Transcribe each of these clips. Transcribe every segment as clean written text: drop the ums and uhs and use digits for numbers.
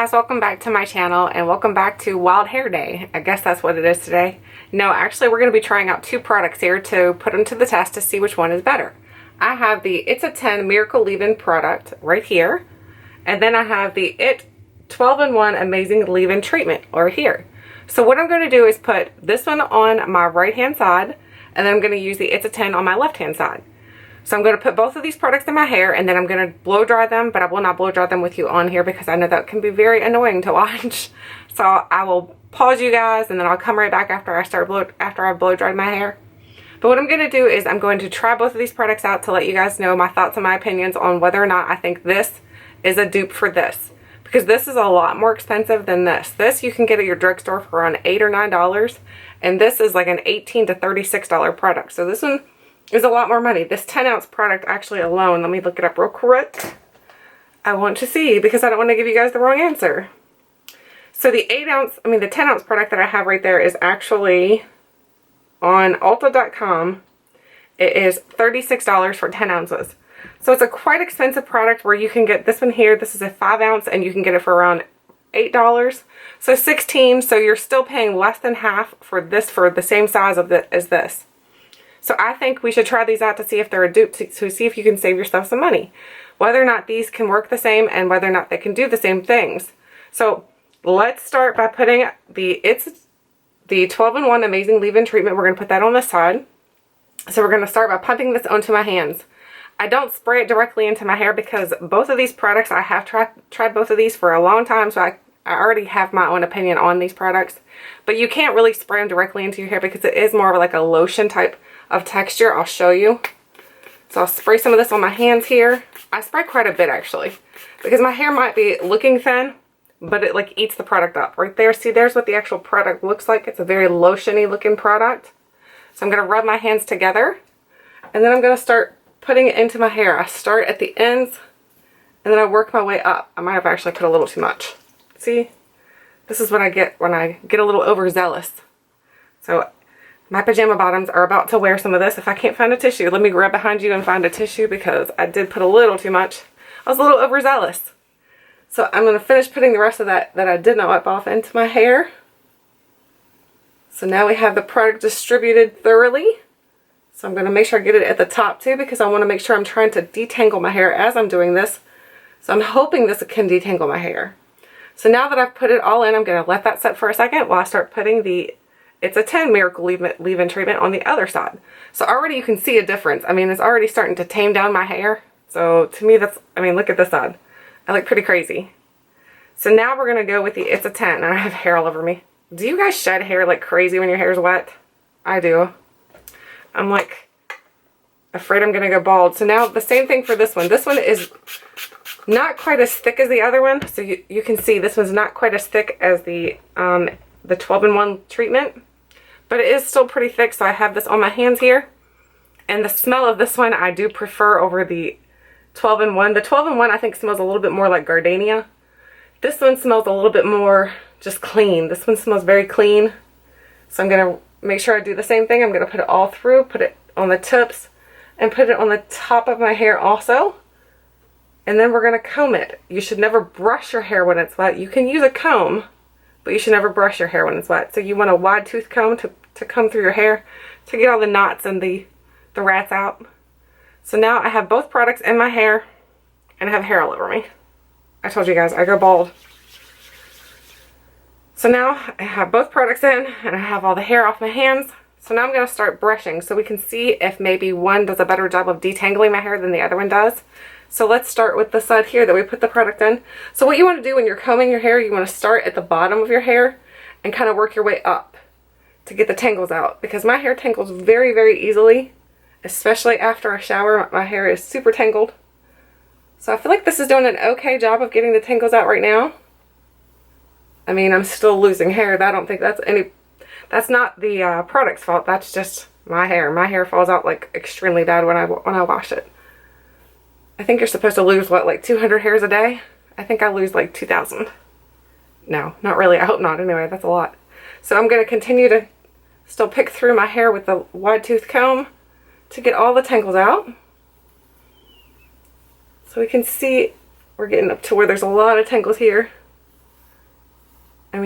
guys, welcome back to my channel and welcome back to Wild Hair Day. I guess that's what it is today. No, actually we're going to be trying out two products here to put them to the test to see which one is better. I have the It's a 10 Miracle Leave-In product right here. And then I have the It 12-in-1 Amazing Leave-In Treatment over here. So what I'm going to do is put this one on my right hand side and then I'm going to use the It's a 10 on my left hand side. So I'm going to put both of these products in my hair and then I'm going to blow dry them, but I will not blow dry them with you on here because I know that can be very annoying to watch. So I will pause you guys and then I'll come right back after I've blow dried my hair. But what I'm going to do is I'm going to try both of these products out to let you guys know my thoughts and my opinions on whether or not I think this is a dupe for this. Because this is a lot more expensive than this. This you can get at your drugstore for around $8 or $9. And this is like an $18 to $36 product. So this one is a lot more money. This 10-ounce product actually alone, let me look it up real quick. I want to see because I don't want to give you guys the wrong answer. So the 10-ounce product that I have right there is actually on Ulta.com. It is $36 for 10 ounces. So it's a quite expensive product where you can get this one here. This is a 5-ounce and you can get it for around $8. So $16. So you're still paying less than half for this for the same size as this. So I think we should try these out to see if they're a dupe, to see if you can save yourself some money. Whether or not these can work the same and whether or not they can do the same things. So let's start by putting the 12-in-1 Amazing Leave-In Treatment. We're going to put that on the side. So we're going to start by pumping this onto my hands. I don't spray it directly into my hair because both of these products, I have tried both of these for a long time. So I already have my own opinion on these products. But you can't really spray them directly into your hair because it is more of like a lotion type of texture. I'll show you. So I'll spray some of this on my hands here. I spray quite a bit actually because my hair might be looking thin, but it like eats the product up. Right there, see, there's what the actual product looks like. It's a very lotiony looking product. So I'm going to rub my hands together and then I'm going to start putting it into my hair. I start at the ends and then I work my way up. I might have actually put a little too much. See, this is what I get when I get a little overzealous. So my pajama bottoms are about to wear some of this. If I can't find a tissue, let me grab behind you and find a tissue because I did put a little too much. I was a little overzealous. So I'm going to finish putting the rest of that I did not wipe off into my hair. So now we have the product distributed thoroughly. So I'm going to make sure I get it at the top too because I want to make sure I'm trying to detangle my hair as I'm doing this. So I'm hoping this can detangle my hair. So now that I've put it all in, I'm going to let that set for a second while I start putting the It's a 10 Miracle Leave-In Treatment on the other side. So already you can see a difference. I mean, it's already starting to tame down my hair. So to me, that's, I mean, look at this side. I look pretty crazy. So now we're going to go with the It's a 10. And I have hair all over me. Do you guys shed hair like crazy when your hair's wet? I do. I'm like afraid I'm going to go bald. So now the same thing for this one. This one is not quite as thick as the other one. So you can see this one's not quite as thick as the 12-in-1 treatment. But it is still pretty thick, so I have this on my hands here. And the smell of this one I do prefer over the 12-in-1. The 12-in-1 I think smells a little bit more like gardenia. This one smells a little bit more just clean. This one smells very clean. So I'm going to make sure I do the same thing. I'm going to put it all through, put it on the tips, and put it on the top of my hair also. And then we're going to comb it. You should never brush your hair when it's wet. You can use a comb, but you should never brush your hair when it's wet. So you want a wide tooth comb to comb through your hair to get all the knots and the rats out. So now I have both products in my hair and I have hair all over me. I told you guys, I go bald. So now I have both products in and I have all the hair off my hands. So now I'm going to start brushing so we can see if maybe one does a better job of detangling my hair than the other one does. So let's start with the side here that we put the product in. So what you want to do when you're combing your hair, you want to start at the bottom of your hair and kind of work your way up to get the tangles out. Because my hair tangles very, very easily, especially after a shower. My hair is super tangled. So I feel like this is doing an okay job of getting the tangles out right now. I mean, I'm still losing hair. I don't think that's not the product's fault. That's just my hair. My hair falls out like extremely bad when I wash it. I think you're supposed to lose, what, like 200 hairs a day? I think I lose like 2,000. No, not really. I hope not. Anyway, that's a lot. So I'm going to continue to still pick through my hair with the wide tooth comb to get all the tangles out. So we can see we're getting up to where there's a lot of tangles here.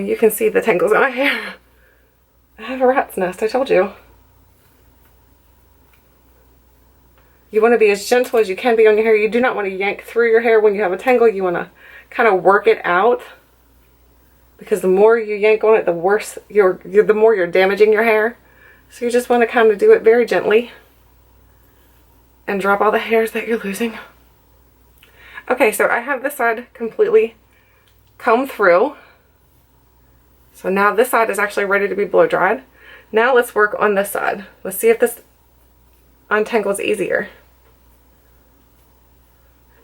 mean, you can see the tangles in my hair. I have a rat's nest, I told you. You want to be as gentle as you can be on your hair. You do not want to yank through your hair when you have a tangle. You want to kind of work it out, because the more you yank on it, the worse the more you're damaging your hair. So you just want to kind of do it very gently and drop all the hairs that you're losing. Okay, so I have this side completely combed through. So now this side is actually ready to be blow dried. Now let's work on this side. Let's see if this untangles easier.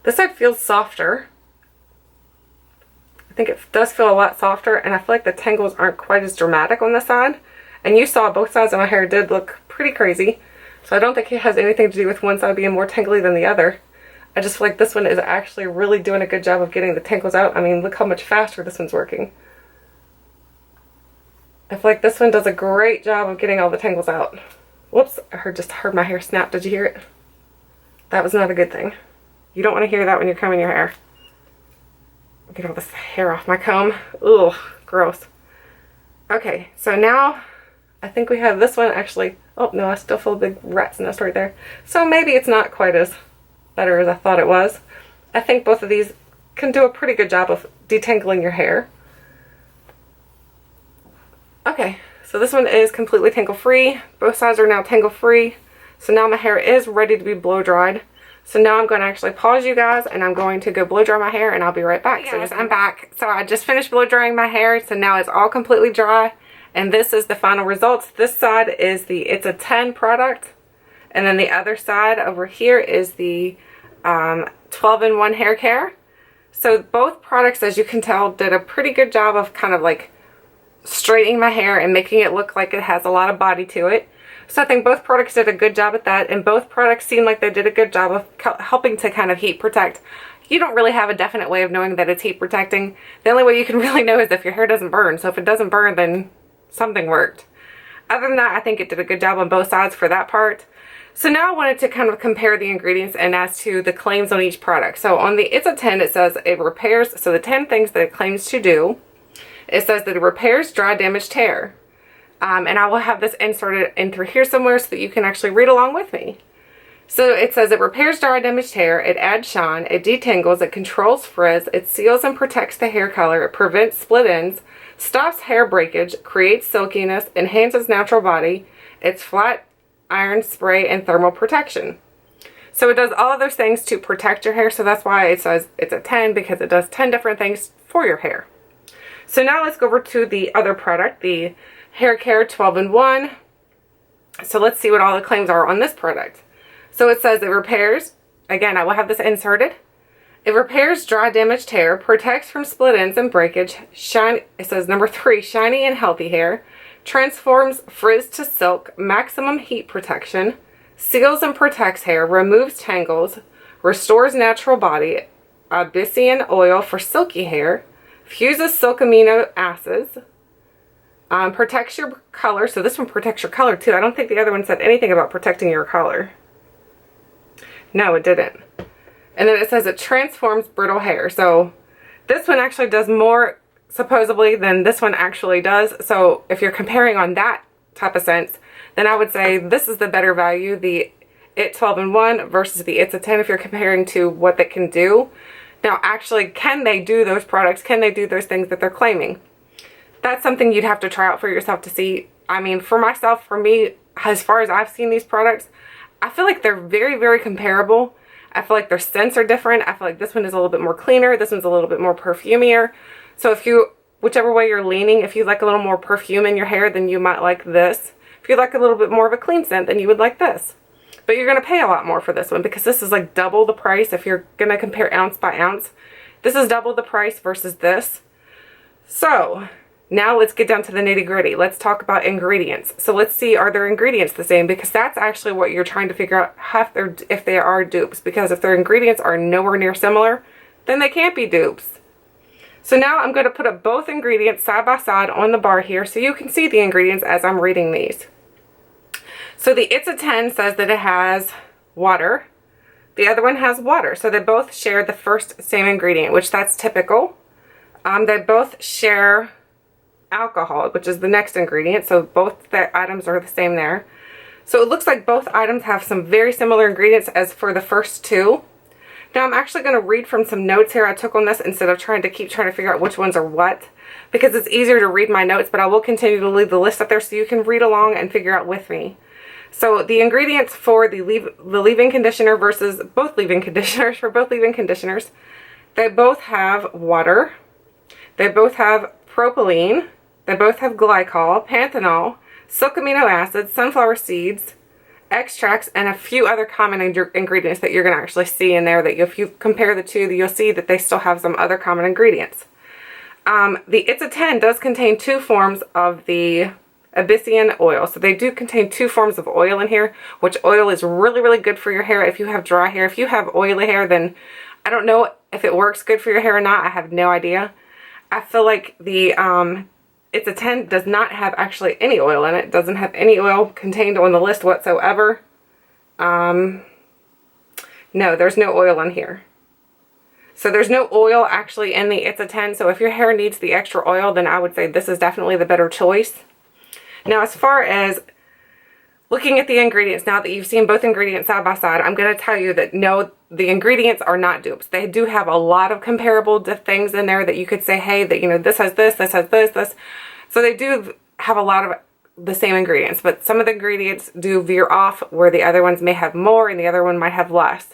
This side feels softer. I think it does feel a lot softer, and I feel like the tangles aren't quite as dramatic on this side. And you saw both sides of my hair did look pretty crazy. So I don't think it has anything to do with one side being more tangly than the other. I just feel like this one is actually really doing a good job of getting the tangles out. I mean, look how much faster this one's working. I feel like this one does a great job of getting all the tangles out. Whoops, I just heard my hair snap. Did you hear it? That was not a good thing. You don't want to hear that when you're combing your hair. Get all this hair off my comb. Ugh, gross. Okay, so now I think we have this one actually. Oh no, I still feel a big rat's nest right there. So maybe it's not quite as better as I thought it was. I think both of these can do a pretty good job of detangling your hair. Okay, so this one is completely tangle free. Both sides are now tangle free. So now my hair is ready to be blow dried. So now I'm going to actually pause you guys, and I'm going to go blow dry my hair, and I'll be right back. Hey guys, so I'm back. So I just finished blow drying my hair, so now it's all completely dry, and this is the final results. This side is the It's a 10 product, and then the other side over here is the 12-in-1 hair care. So both products, as you can tell, did a pretty good job of kind of like straightening my hair and making it look like it has a lot of body to it. So I think both products did a good job at that, and both products seem like they did a good job of helping to kind of heat protect. You don't really have a definite way of knowing that it's heat protecting. The only way you can really know is if your hair doesn't burn. So if it doesn't burn, then something worked. Other than that, I think it did a good job on both sides for that part. So now I wanted to kind of compare the ingredients and as to the claims on each product. So on the It's a 10, it says it repairs, so the 10 things that it claims to do. It says that it repairs dry, damaged hair. And I will have this inserted in through here somewhere so that you can actually read along with me. So it says it repairs dry, damaged hair, it adds shine, it detangles, it controls frizz, it seals and protects the hair color, it prevents split ends, stops hair breakage, creates silkiness, enhances natural body, it's flat iron spray, and thermal protection. So it does all of those things to protect your hair, so that's why it says it's a 10, because it does 10 different things for your hair. So now let's go over to the other product, the Hair Care 12-in-1. So let's see what all the claims are on this product. So it says it repairs, again I will have this inserted, it repairs dry, damaged hair, protects from split ends and breakage, it says number 3, shiny and healthy hair, transforms frizz to silk, maximum heat protection, seals and protects hair, removes tangles, restores natural body, Abyssinian oil for silky hair, fuses silk amino acids, protects your color. So this one protects your color too. I don't think the other one said anything about protecting your color. No, it didn't. And then it says it transforms brittle hair. So this one actually does more supposedly than this one actually does. So if you're comparing on that type of sense, then I would say this is the better value, the It 12-in-1 versus the It's a 10, if you're comparing to what they can do. Now actually, can they do those products? Can they do those things that they're claiming? That's something you'd have to try out for yourself to see. I mean, for myself, for me, as far as I've seen these products, I feel like they're very, very comparable. I feel like their scents are different. I feel like this one is a little bit more cleaner. This one's a little bit more perfumier. So if you, whichever way you're leaning, if you like a little more perfume in your hair, then you might like this. If you like a little bit more of a clean scent, then you would like this. But you're going to pay a lot more for this one because this is like double the price. If you're going to compare ounce by ounce, this is double the price versus this. So now let's get down to the nitty gritty. Let's talk about ingredients. So let's see, are their ingredients the same? Because that's actually what you're trying to figure out if they are dupes. Because if their ingredients are nowhere near similar, then they can't be dupes. So now I'm going to put up both ingredients side by side on the bar here so you can see the ingredients as I'm reading these. So the It's a 10 says that it has water. The other one has water. So they both share the first same ingredient, which that's typical. They both share alcohol, which is the next ingredient. So both the items are the same there. So it looks like both items have some very similar ingredients as for the first two. Now I'm actually going to read from some notes here I took on this instead of trying to figure out which ones are what, because it's easier to read my notes, but I will continue to leave the list up there so you can read along and figure out with me. So the ingredients for the leave-in conditioner versus both leave-in conditioners, for both leave-in conditioners, they both have water, they both have propylene, they both have glycol, panthenol, silk amino acids, sunflower seeds, extracts, and a few other common ingredients that you're going to actually see in there that if you compare the two, you'll see that they still have some other common ingredients. The It's a 10 does contain two forms of the Ebates oil. So they do contain two forms of oil in here, which oil is really, really good for your hair if you have dry hair. If you have oily hair, then I don't know if it works good for your hair or not. I have no idea. I feel like the It's a 10 does not have actually any oil in it. It doesn't have any oil contained on the list whatsoever. No, there's no oil in here. So there's no oil actually in the It's a 10. So if your hair needs the extra oil, then I would say this is definitely the better choice. Now, as far as looking at the ingredients, now that you've seen both ingredients side by side, I'm going to tell you that no, the ingredients are not dupes. They do have a lot of comparable things in there that you could say, hey, that, you know, this has this, this has this. So they do have a lot of the same ingredients, but some of the ingredients do veer off where the other ones may have more and the other one might have less.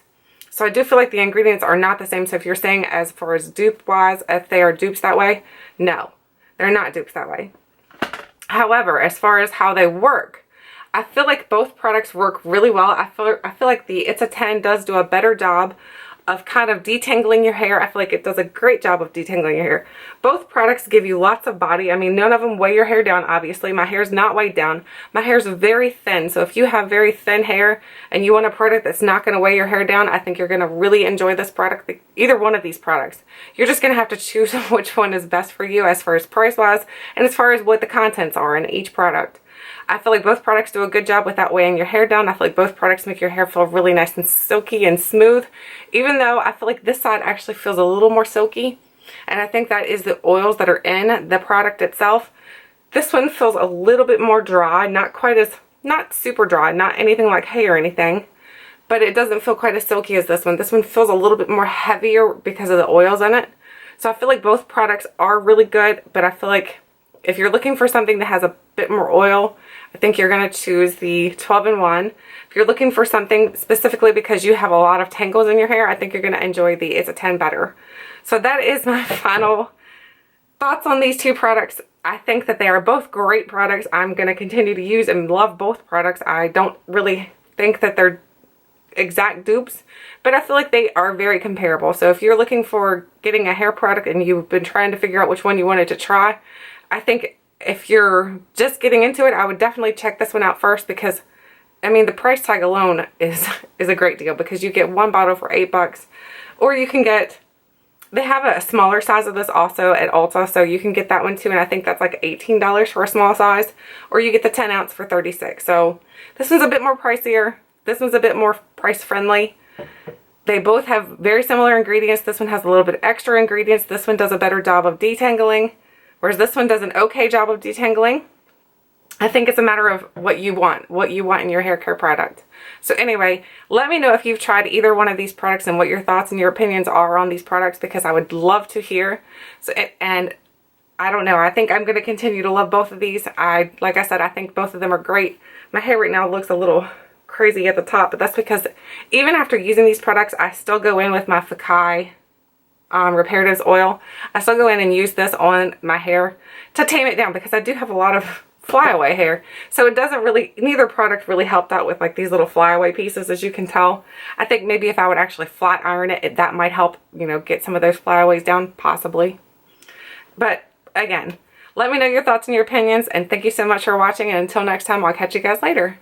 So I do feel like the ingredients are not the same. So if you're saying as far as dupe wise, if they are dupes that way, no, they're not dupes that way. However, as far as how they work, I feel like both products work really well. I feel like the It's a 10 does do a better job of kind of detangling your hair. I feel like it does a great job of detangling your hair. Both products give you lots of body. I mean, none of them weigh your hair down, obviously. My hair's not weighed down. My hair's very thin. So if you have very thin hair and you want a product that's not going to weigh your hair down, I think you're going to really enjoy this product, either one of these products. You're just going to have to choose which one is best for you as far as price-wise and as far as what the contents are in each product. I feel like both products do a good job without weighing your hair down. I feel like both products make your hair feel really nice and silky and smooth, even though I feel like this side actually feels a little more silky, and I think that is the oils that are in the product itself. This one feels a little bit more dry, not super dry, not anything like hay or anything, but it doesn't feel quite as silky as this one. This one feels a little bit more heavier because of the oils in it. So I feel like both products are really good, but I feel like if you're looking for something that has a bit more oil, I think you're going to choose the 12-in-1. If you're looking for something specifically because you have a lot of tangles in your hair, I think you're going to enjoy the It's a 10 better. So that is my final thoughts on these two products. I think that they are both great products. I'm going to continue to use and love both products. I don't really think that they're exact dupes, but I feel like they are very comparable. So if you're looking for getting a hair product and you've been trying to figure out which one you wanted to try, I think if you're just getting into it, I would definitely check this one out first, because I mean the price tag alone is a great deal, because you get one bottle for $8, or you can get, they have a smaller size of this also at Ulta, so you can get that one too, and I think that's like $18 for a small size, or you get the 10 ounce for $36. So this one's a bit more pricier. This one's a bit more price friendly. They both have very similar ingredients. This one has a little bit extra ingredients. This one does a better job of detangling, whereas this one does an okay job of detangling. I think it's a matter of what you want in your hair care product. So anyway, let me know if you've tried either one of these products and what your thoughts and your opinions are on these products, because I would love to hear. So, and I don't know, I think I'm going to continue to love both of these. Like I said, I think both of them are great. My hair right now looks a little crazy at the top, but that's because even after using these products, I still go in with my Fakai Reparatives oil. I still go in and use this on my hair to tame it down, because I do have a lot of flyaway hair. So it doesn't really, neither product really helped out with like these little flyaway pieces, as you can tell. I think maybe if I would actually flat iron it, that might help, you know, get some of those flyaways down, possibly. But again, let me know your thoughts and your opinions, and thank you so much for watching, and until next time, I'll catch you guys later.